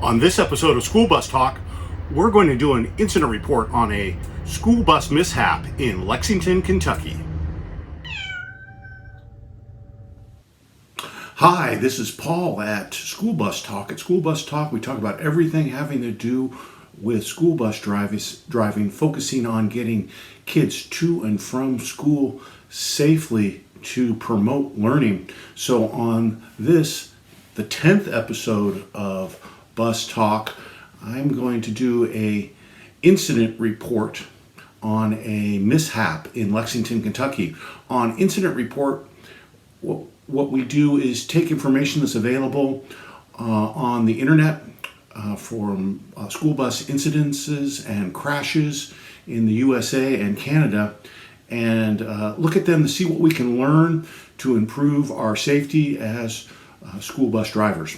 On this episode of School Bus Talk, we're going to do an incident report on a school bus mishap in Lexington, Kentucky. Hi, this is Paul at School Bus Talk. At School Bus Talk, we talk about everything having to do with school bus driving, focusing on getting kids to and from school safely to promote learning. So on this, the 10th episode of Bus Talk, I'm going to do a incident report on a mishap in Lexington, Kentucky. On incident report, what we do is take information that's available on the internet from school bus incidences and crashes in the USA and Canada, and look at them to see what we can learn to improve our safety as school bus drivers.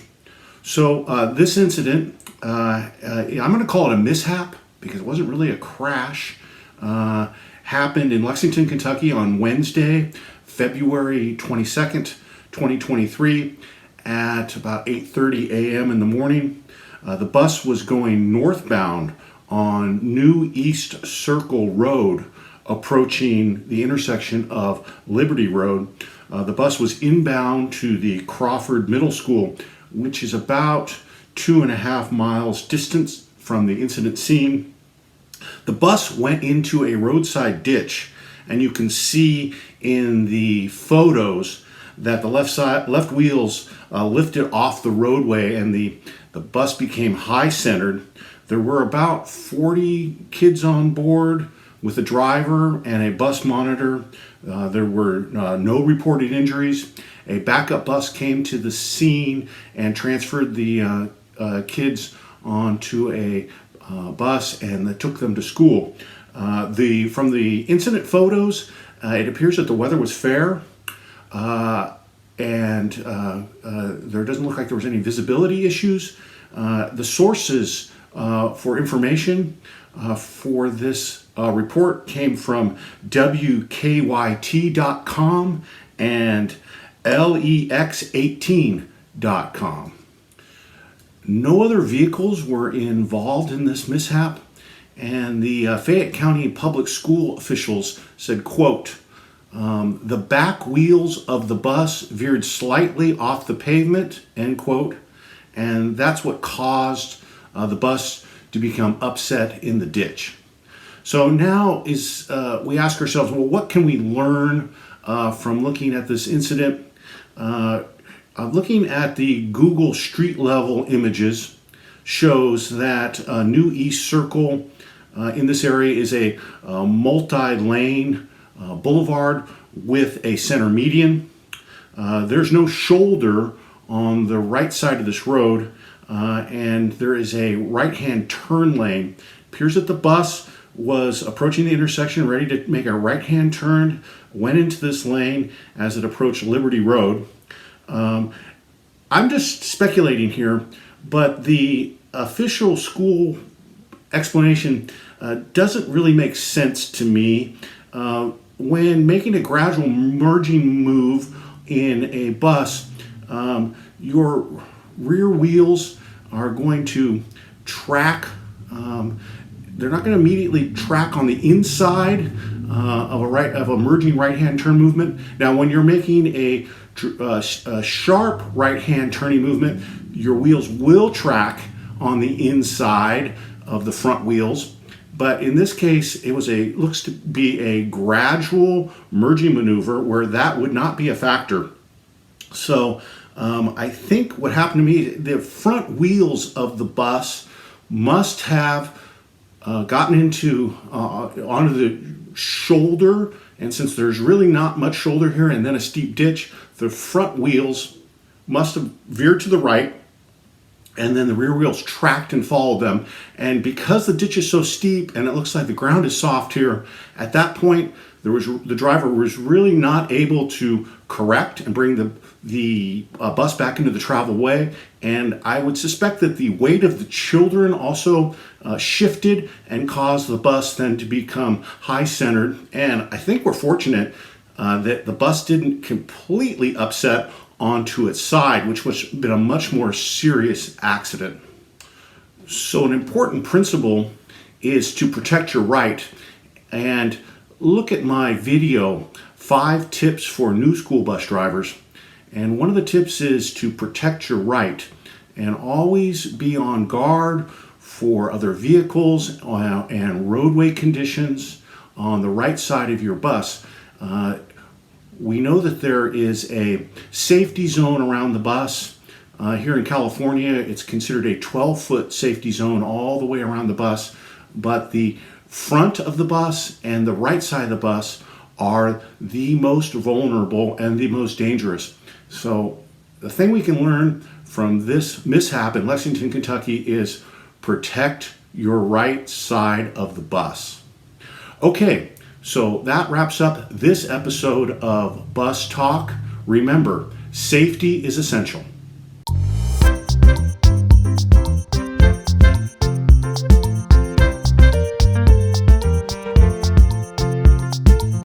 So this incident, I'm going to call it a mishap because it wasn't really a crash. Happened in Lexington, Kentucky on Wednesday, February 22nd, 2023 at about 8:30 a.m. in the morning. The bus was going northbound on New East Circle Road, approaching the intersection of Liberty Road. The bus was inbound to the Crawford Middle School, which is about 2.5 miles distance from the incident scene. The bus went into a roadside ditch, and you can see in the photos that the left wheels lifted off the roadway, and the bus became high-centered. There were about 40 kids on board with a driver and a bus monitor. There were no reported injuries. A backup bus came to the scene and transferred the kids onto a bus and took them to school. From the incident photos, it appears that the weather was fair, and there doesn't look like there was any visibility issues. The sources for information for this report came from WKYT.com and LEX18.com. No other vehicles were involved in this mishap, and the Fayette County Public School officials said, quote, the back wheels of the bus veered slightly off the pavement, end quote, and that's what caused the bus to become upset in the ditch. So now we ask ourselves, well, what can we learn from looking at this incident? Looking at the Google street level images shows that New East Circle in this area is a multi-lane boulevard with a center median. There's no shoulder on the right side of this road, and there is a right-hand turn lane. It appears that the bus was approaching the intersection, ready to make a right-hand turn, went into this lane as it approached Liberty Road. I'm just speculating here, but the official school explanation doesn't really make sense to me. When making a gradual merging move in a bus, your rear wheels are going to track. They're not going to immediately track on the inside of a merging right-hand turn movement. Now, when you're making a sharp right-hand turning movement, your wheels will track on the inside of the front wheels. But in this case, looks to be a gradual merging maneuver where that would not be a factor. So I think what happened to me, the front wheels of the bus must have gotten onto the shoulder, and since there's really not much shoulder here and then a steep ditch, the front wheels must have veered to the right, and then the rear wheels tracked and followed them. And because the ditch is so steep and it looks like the ground is soft here, at that point the driver was really not able to correct and bring the bus back into the travel way. And I would suspect that the weight of the children also shifted and caused the bus then to become high-centered. And I think we're fortunate that the bus didn't completely upset onto its side, which would have been a much more serious accident. So an important principle is to protect your right. And look at my video, 5 tips for new school bus drivers. And one of the tips is to protect your right and always be on guard for other vehicles and roadway conditions on the right side of your bus. We know that there is a safety zone around the bus. Here in California, it's considered a 12-foot safety zone all the way around the bus, but the front of the bus and the right side of the bus are the most vulnerable and the most dangerous. So the thing we can learn from this mishap in Lexington, Kentucky is protect your right side of the bus. Okay, so that wraps up this episode of Bus Talk. Remember, safety is essential.